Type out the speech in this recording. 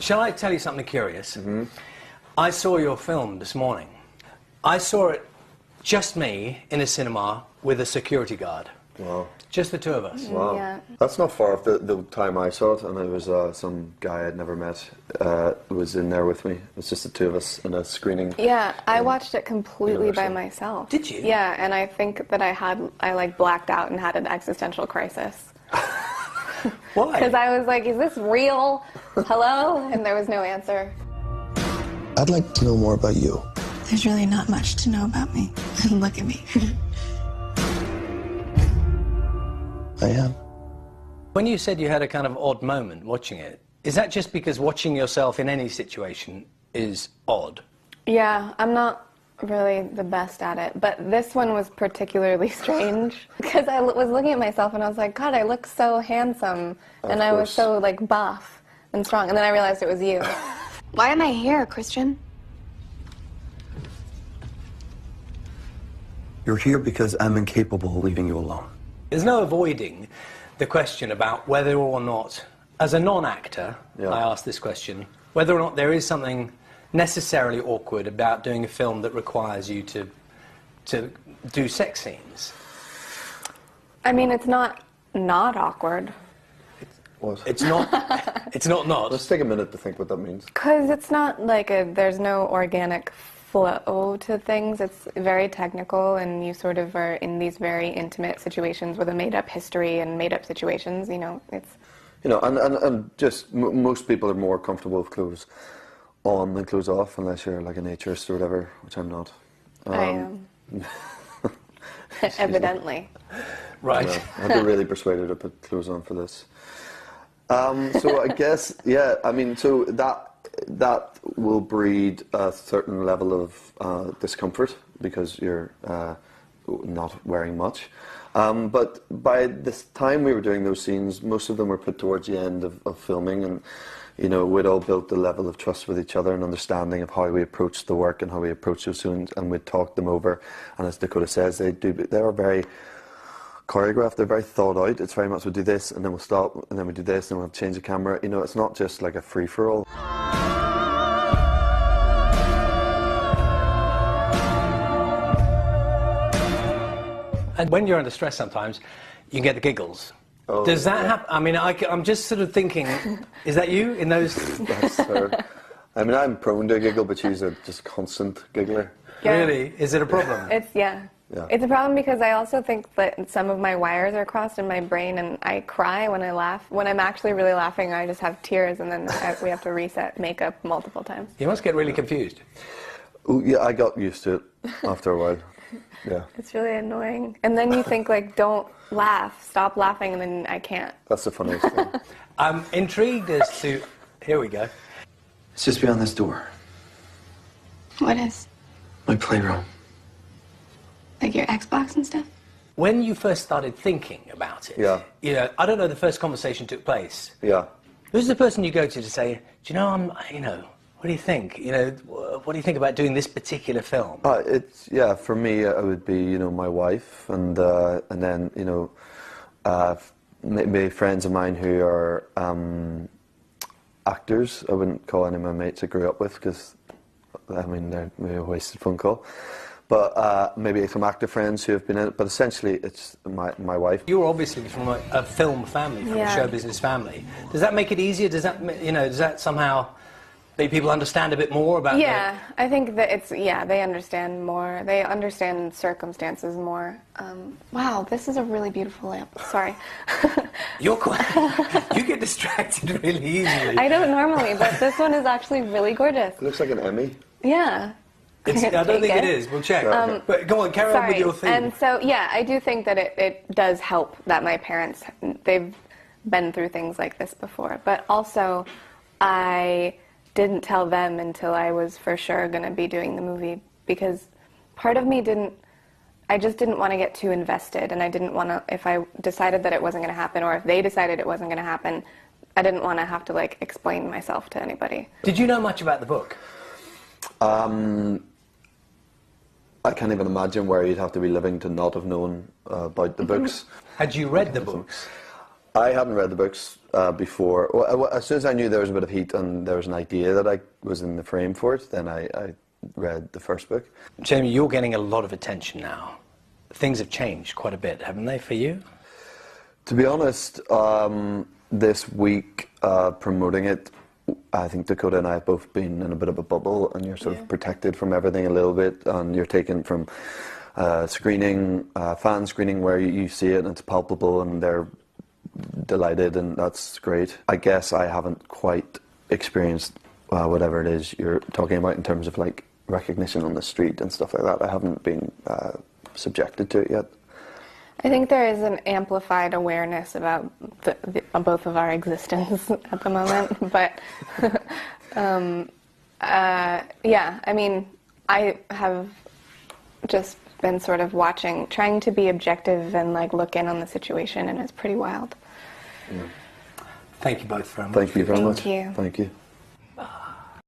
Shall I tell you something curious? I saw your film this morning. I saw it, just me, in a cinema with a security guard. Wow. Just the two of us. Wow. Yeah. That's not far off the time I saw it, and it was some guy I'd never met was in there with me. It was just the two of us in a screening. Yeah, I watched it completely by Universal. myself. Did you? Yeah, and I think that I like blacked out and had an existential crisis. Why? Because I was like, is this real? Hello? And there was no answer. I'd like to know more about you. There's really not much to know about me. Look at me. I am. When you said you had a kind of odd moment watching it, is that just because watching yourself in any situation is odd? Yeah, I'm not really the best at it, but this one was particularly strange because I was looking at myself and I was like, God, I look so handsome, and I was so like buff and strong, and then I realized it was you. Why am I here, Christian? You're here because I'm incapable of leaving you alone. There's no avoiding the question about whether or not, as a non-actor, I ask this question, whether or not there is something necessarily awkward about doing a film that requires you to do sex scenes. I mean, it's not awkward. What? It's not. It's not. Let's take a minute to think what that means. Because it's not like there's no organic flow to things. It's very technical, and you sort of are in these very intimate situations with a made-up history and made-up situations. You know, it's. You know, and just most people are more comfortable with clothes on than clothes off, unless you're like a naturist or whatever, which I'm not. I am. Evidently. Right. Yeah, I'd be really persuaded to put clothes on for this. So I guess, yeah, I mean, so that will breed a certain level of discomfort because you're not wearing much. But by this time we were doing those scenes, most of them were put towards the end of filming, and you know, we'd all built a level of trust with each other and understanding of how we approached the work and how we approached those scenes, and we'd talk them over. And as Dakota says, they are very choreographed, they're very thought out. It's very much, we'll do this and then we'll stop and then we do this and we'll change the camera. You know, it's not just like a free-for-all. And when you're under stress sometimes, you get the giggles. Oh, Does that happen? I mean, I'm just sort of thinking, is that you in those... That's her. I mean, I'm prone to a giggle, but she's a just constant giggler. Yeah. Really? Is it a problem? Yeah. It's a problem because I also think that some of my wires are crossed in my brain, and I cry when I laugh. When I'm actually really laughing, I just have tears, and then we have to reset makeup multiple times. You must get really confused. Ooh, yeah, I got used to it after a while. Yeah. It's really annoying. And then you think, like, don't laugh, stop laughing, and then I can't. That's the funniest thing. I'm intrigued as to... Here we go. It's just beyond this door. What is? My playroom. Like your Xbox and stuff? When you first started thinking about it, you know, I don't know, the first conversation took place. Yeah. Who's the person you go to say, do you know, what do you think? You know, what do you think about doing this particular film? For me, it would be, you know, my wife, and then, you know, maybe friends of mine who are actors. I wouldn't call any of my mates I grew up with because, I mean, they're maybe a wasted phone call. But maybe some actor friends who have been in it. But essentially, it's my wife. You're obviously from a film family, from a show business family. Does that make it easier? Does that somehow make people understand a bit more about? Yeah, I think that they understand more. They understand circumstances more. Wow, this is a really beautiful lamp. Sorry. You get distracted really easily. I don't normally, but this one is actually really gorgeous. It looks like an Emmy. Yeah. I don't think it is. We'll check. But go on, carry on with your theme. And so, yeah, I do think that it does help that my parents, they've been through things like this before. But also, I didn't tell them until I was for sure going to be doing the movie, because part of me I just didn't want to get too invested, and I didn't want to, if I decided that it wasn't going to happen, or if they decided it wasn't going to happen, I didn't want to have to, like, explain myself to anybody. Did you know much about the book? I can't even imagine where you'd have to be living to not have known about the books. Had you read the books? I hadn't read the books before. Well, as soon as I knew there was a bit of heat and there was an idea that I was in the frame for it, then I read the first book. Jamie, you're getting a lot of attention now. Things have changed quite a bit, haven't they, for you? To be honest, this week promoting it, I think Dakota and I have both been in a bit of a bubble, and you're sort of protected from everything a little bit, and you're taken from screening, fan screening, where you see it and it's palpable and they're delighted, and that's great. I guess I haven't quite experienced whatever it is you're talking about in terms of like recognition on the street and stuff like that. I haven't been subjected to it yet. I think there is an amplified awareness about both of our existence at the moment, but yeah, I mean, I have just been sort of watching, trying to be objective and like look in on the situation, and it's pretty wild. Thank you both very much. Thank you very much. Thank you. Thank you.